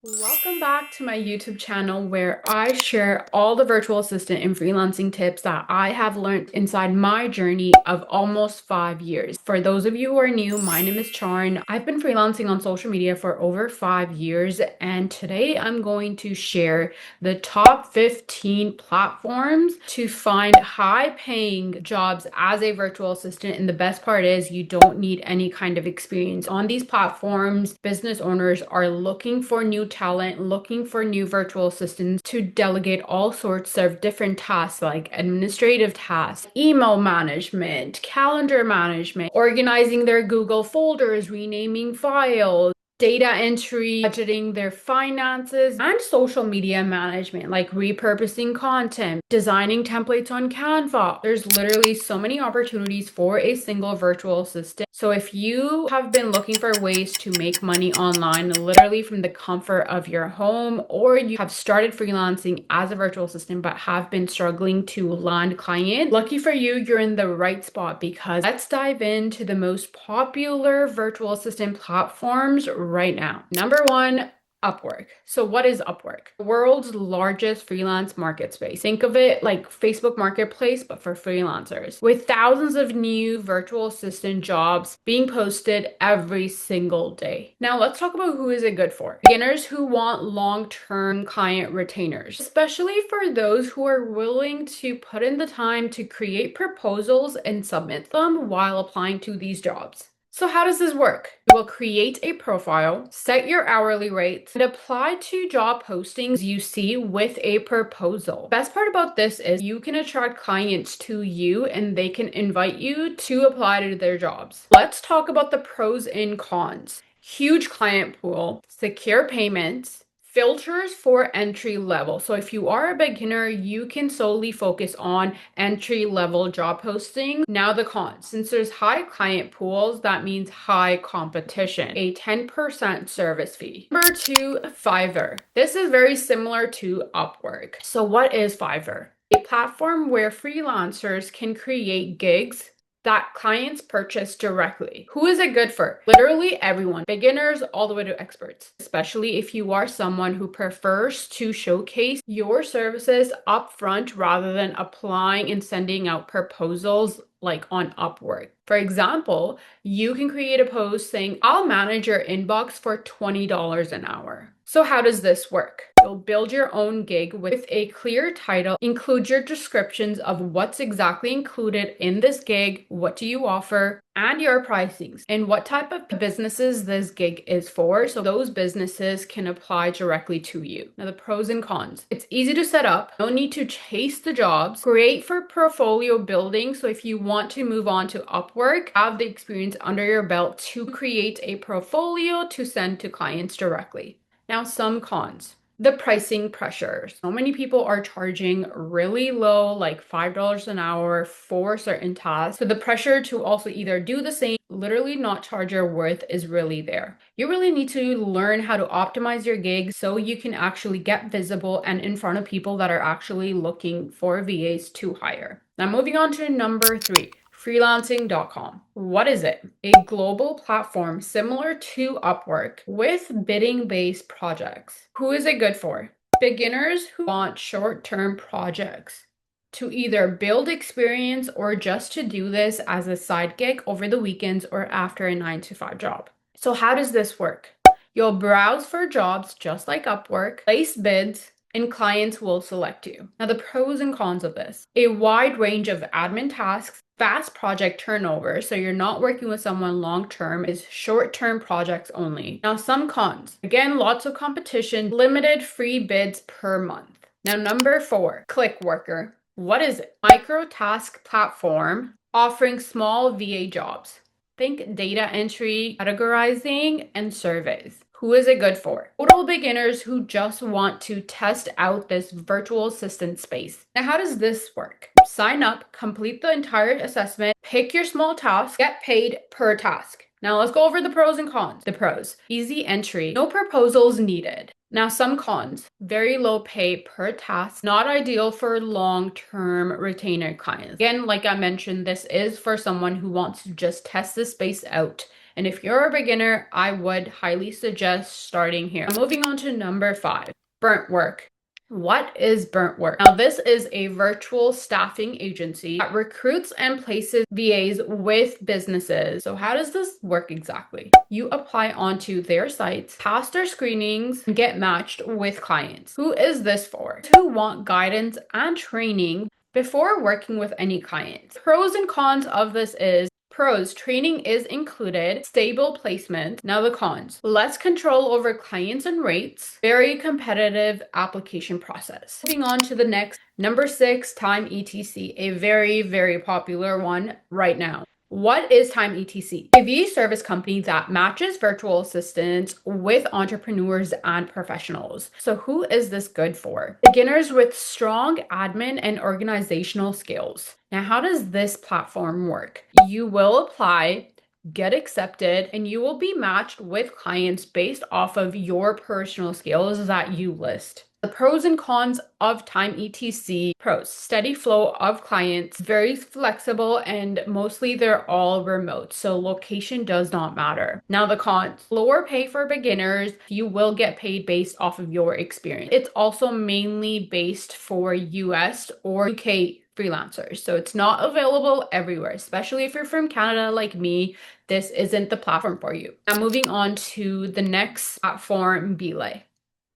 Welcome back to my YouTube channel where I share all the virtual assistant and freelancing tips that I have learned inside my journey of almost 5 years. For those of you who are new, my name is Charn. I've been freelancing on social media for over 5 years, and today I'm going to share the top 15 platforms to find high-paying jobs as a virtual assistant. And the best part is you don't need any kind of experience. On these platforms, business owners are looking for new talent, looking for new virtual assistants to delegate all sorts of different tasks like administrative tasks, email management, calendar management, organizing their Google folders, renaming files, data entry, budgeting their finances, and social media management like repurposing content, designing templates on Canva. There's literally so many opportunities for a single virtual assistant. So if you have been looking for ways to make money online, literally from the comfort of your home, or you have started freelancing as a virtual assistant but have been struggling to land clients, lucky for you, you're in the right spot, because let's dive into the most popular virtual assistant platforms right now. Number one, Upwork. So what is Upwork? The world's largest freelance market space. Think of it like Facebook Marketplace, but for freelancers, with thousands of new virtual assistant jobs being posted every single day. Now let's talk about who is it good for. Beginners who want long-term client retainers, especially for those who are willing to put in the time to create proposals and submit them while applying to these jobs. So how does this work? You will create a profile, set your hourly rates, and apply to job postings you see with a proposal. Best part about this is you can attract clients to you and they can invite you to apply to their jobs. Let's talk about the pros and cons. Huge client pool, secure payments, filters for entry level. So if you are a beginner, you can solely focus on entry level job posting. Now the cons, since there's high client pools, that means high competition, a 10% service fee. Number two, Fiverr. This is very similar to Upwork. So what is Fiverr? A platform where freelancers can create gigs that clients purchase directly. Who is it good for? Literally everyone, beginners all the way to experts, especially if you are someone who prefers to showcase your services upfront rather than applying and sending out proposals like on Upwork. For example, you can create a post saying, I'll manage your inbox for $20 an hour. So how does this work? You'll build your own gig with a clear title, include your descriptions of what's exactly included in this gig, what do you offer, and your pricings, and what type of businesses this gig is for, so those businesses can apply directly to you. Now the pros and cons. It's easy to set up, no need to chase the jobs, great for portfolio building, so if you want to move on to Upwork, have the experience under your belt to create a portfolio to send to clients directly. Now some cons. The pricing pressure. So many people are charging really low, like $5 an hour for certain tasks. So the pressure to also either do the same, literally not charge your worth, is really there. You really need to learn how to optimize your gig so you can actually get visible and in front of people that are actually looking for VAs to hire. Now moving on to number three. Freelancing.com. What is it? A global platform similar to Upwork with bidding-based projects. Who is it good for? Beginners who want short-term projects to either build experience or just to do this as a side gig over the weekends or after a 9-to-5 job. So how does this work? You'll browse for jobs just like Upwork, place bids, and clients will select you. Now the pros and cons of this. A wide range of admin tasks, fast project turnover, so you're not working with someone long-term, is short-term projects only. Now some cons. Again, lots of competition, limited free bids per month. Now number four, ClickWorker. What is it? Micro task platform offering small VA jobs. Think data entry, categorizing, and surveys. Who is it good for? Total beginners who just want to test out this virtual assistant space. Now, how does this work? Sign up, complete the entire assessment, pick your small task, get paid per task. Now let's go over the pros and cons. The pros: easy entry, no proposals needed. Now some cons: very low pay per task, not ideal for long-term retainer clients. Again, like I mentioned, this is for someone who wants to just test the space out And if you're a beginner, I would highly suggest starting here. Moving on to number 5, burnt work. What is burnt work? Now, this is a virtual staffing agency that recruits and places VAs with businesses. So how does this work exactly? You apply onto their sites, pass their screenings, and get matched with clients. Who is this for? Who want guidance and training before working with any clients. Pros and cons of this is pros, training is included, stable placement. Now the cons, less control over clients and rates, very competitive application process. Moving on to the next, number 6, time ETC, a very, very popular one right now. What is Time ETC? A VA service company that matches virtual assistants with entrepreneurs and professionals. So who is this good for? Beginners with strong admin and organizational skills. Now, how does this platform work? You will apply, get accepted, and you will be matched with clients based off of your personal skills that you list. The pros and cons of Time ETC. Pros, steady flow of clients, very flexible, and mostly they're all remote, so location does not matter. Now the cons, lower pay for beginners. You will get paid based off of your experience. It's also mainly based for US or UK freelancers, so it's not available everywhere, especially if you're from Canada like me. This isn't the platform for you. Now moving on to the next platform, Belay.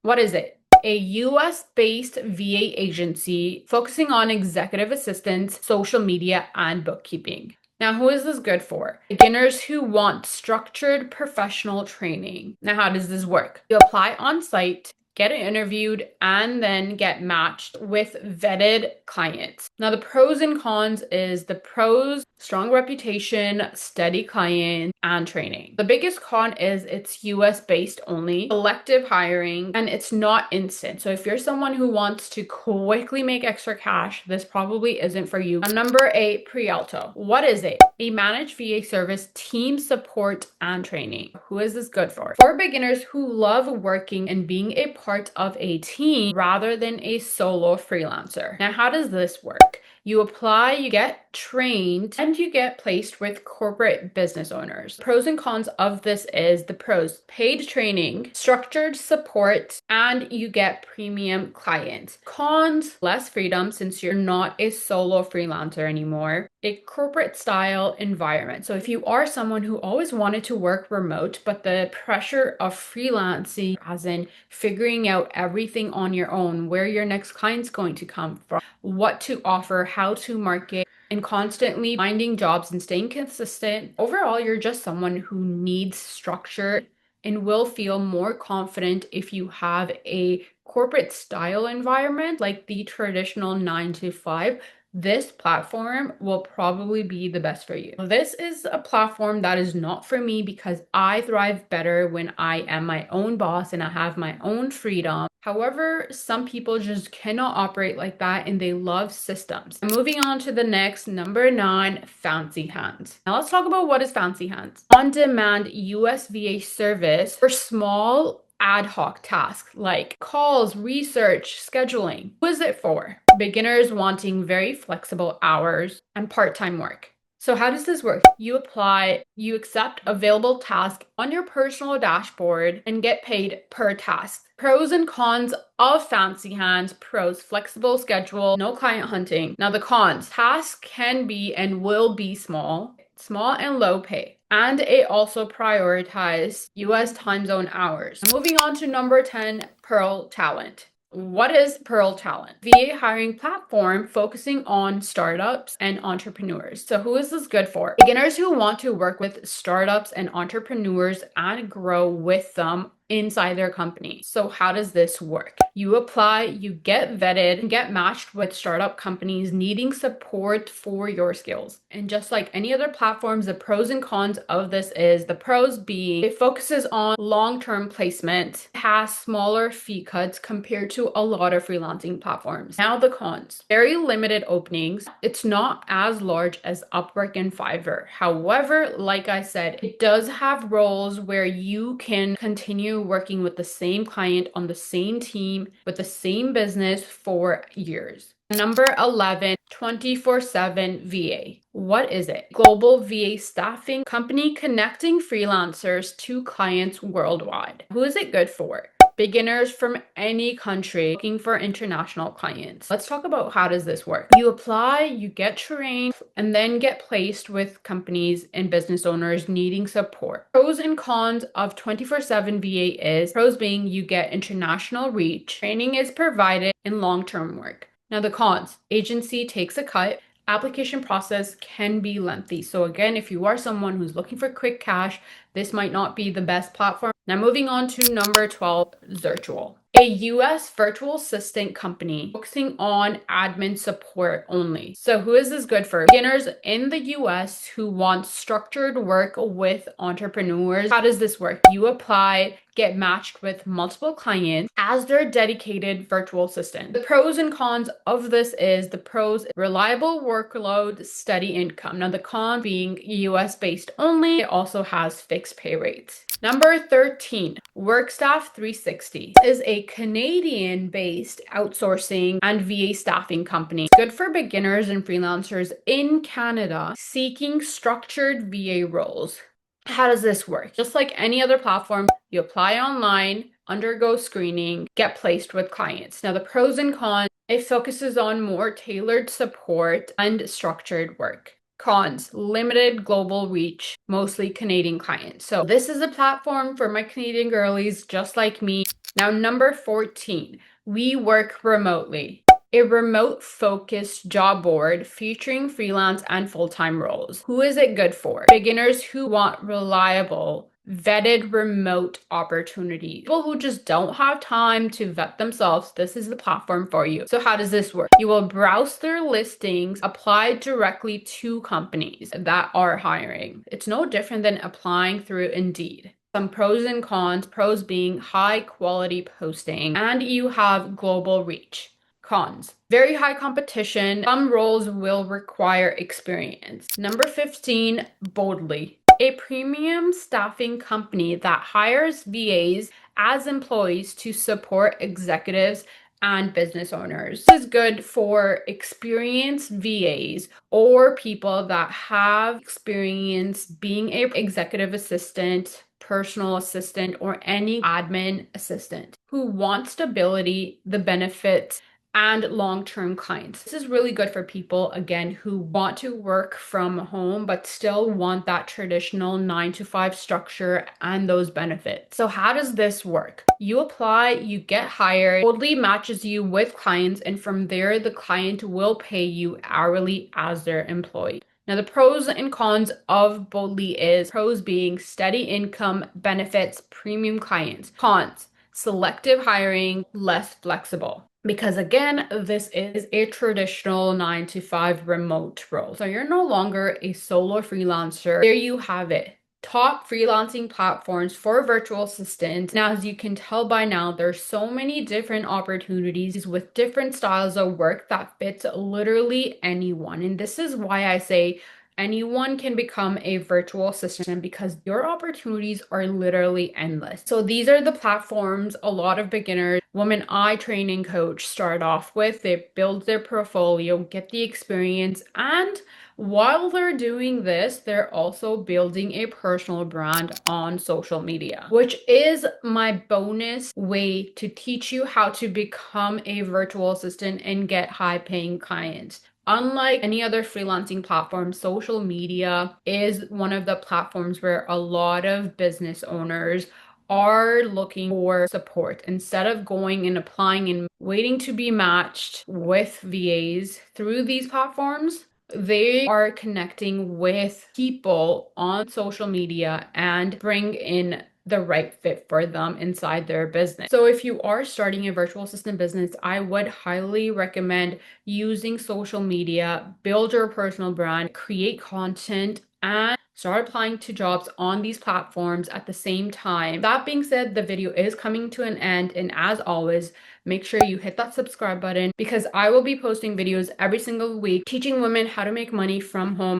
What is it? A US-based VA agency focusing on executive assistants, social media, and bookkeeping. Now, who is this good for? Beginners who want structured professional training. Now, how does this work? You apply on site, get interviewed, and then get matched with vetted clients. Now, the pros and cons is the pros, strong reputation, steady client, and training. The biggest con is it's US based only, selective hiring, and it's not instant. So if you're someone who wants to quickly make extra cash, this probably isn't for you. Number 8, Prialto. What is it? A managed VA service, team support, and training. Who is this good for? For beginners who love working and being a part of a team rather than a solo freelancer. Now, how does this work? You apply, you get trained, and you get placed with corporate business owners. Pros and cons of this is the pros, paid training, structured support, and you get premium clients. Cons, less freedom since you're not a solo freelancer anymore. A corporate style environment. So if you are someone who always wanted to work remote, but the pressure of freelancing, as in figuring out everything on your own, where your next client's going to come from, what to offer, how to market, and constantly finding jobs and staying consistent. Overall, you're just someone who needs structure and will feel more confident if you have a corporate style environment like the traditional 9 to 5. This platform will probably be the best for you. This is a platform that is not for me because I thrive better when I am my own boss and I have my own freedom. However, some people just cannot operate like that and they love systems. Moving on to the next, number 9, Fancy Hands. Now let's talk about what is Fancy Hands. On-demand US VA service for small ad hoc tasks like calls, research, scheduling. Who is it for? Beginners wanting very flexible hours and part-time work. So how does this work? You apply, you accept available tasks on your personal dashboard and get paid per task. Pros and cons of Fancy Hands. Pros, flexible schedule, no client hunting. Now the cons, tasks can be and will be small and low pay. And it also prioritizes US time zone hours. Moving on to number 10, Pearl Talent. What is Pearl Talent? VA hiring platform focusing on startups and entrepreneurs. So who is this good for? Beginners who want to work with startups and entrepreneurs and grow with them inside their company. So how does this work? You apply, you get vetted, and get matched with startup companies needing support for your skills. And just like any other platforms, the pros and cons of this is the pros being it focuses on long-term placement, has smaller fee cuts compared to a lot of freelancing platforms. Now the cons, very limited openings. It's not as large as Upwork and Fiverr. However, like I said, it does have roles where you can continue working with the same client on the same team with the same business for years. Number 11, 24/7 VA. What is it? Global VA staffing company connecting freelancers to clients worldwide. Who is it good for? Beginners from any country looking for international clients. Let's talk about how does this work. You apply, you get trained, and then get placed with companies and business owners needing support. Pros and cons of 24/7 VA is pros being you get international reach, training is provided, and long-term work. Now the cons, agency takes a cut, application process can be lengthy. So again, if you are someone who's looking for quick cash, this might not be the best platform. Now moving on to number 12, Zirtual. A US virtual assistant company focusing on admin support only. So who is this good for? Beginners in the US who want structured work with entrepreneurs. How does this work? You apply, get matched with multiple clients as their dedicated virtual assistant. The pros and cons of this is the pros, reliable workload, steady income. Now the con being US based only, it also has fixed pay rates. Number 13, Workstaff 360 is a Canadian based outsourcing and VA staffing company. Good for beginners and freelancers in Canada seeking structured VA roles. How does this work? Just like any other platform, you apply online, undergo screening, get placed with clients. Now the pros and cons, it focuses on more tailored support and structured work. Cons, limited global reach, mostly Canadian clients. So this is a platform for my Canadian girlies just like me. Now number 14, we work remotely. A remote focused job board featuring freelance and full-time roles. Who is it good for? Beginners who want reliable, vetted remote opportunities. People who just don't have time to vet themselves, this is the platform for you. So how does this work? You will browse their listings, apply directly to companies that are hiring. It's no different than applying through Indeed. Some pros and cons, pros being high quality posting and you have global reach. Cons, very high competition. Some roles will require experience. Number 15, Boldly, a premium staffing company that hires VAs as employees to support executives and business owners. This is good for experienced VAs or people that have experience being an executive assistant, personal assistant, or any admin assistant who want stability, the benefits, and long-term clients. This is really good for people, again, who want to work from home, but still want that traditional 9 to 5 structure and those benefits. So how does this work? You apply, you get hired, Boldly matches you with clients, and from there, the client will pay you hourly as their employee. Now, the pros and cons of Boldly is pros being steady income, benefits, premium clients. Cons, selective hiring, less flexible. Because again, this is a traditional 9 to 5 remote role. So you're no longer a solo freelancer. There you have it. Top freelancing platforms for virtual assistants. Now, as you can tell by now, there's so many different opportunities with different styles of work that fits literally anyone. And this is why I say anyone can become a virtual assistant because your opportunities are literally endless. So these are the platforms a lot of beginners, women I train and coach start off with. They build their portfolio, get the experience, and while they're doing this, they're also building a personal brand on social media, which is my bonus way to teach you how to become a virtual assistant and get high-paying clients. Unlike any other freelancing platform, social media is one of the platforms where a lot of business owners are looking for support. Instead of going and applying and waiting to be matched with VAs through these platforms, they are connecting with people on social media and bring in the right fit for them inside their business. So if you are starting a virtual assistant business, I would highly recommend using social media, build your personal brand, create content, and start applying to jobs on these platforms at the same time. That being said, the video is coming to an end, and as always, make sure you hit that subscribe button because I will be posting videos every single week teaching women how to make money from home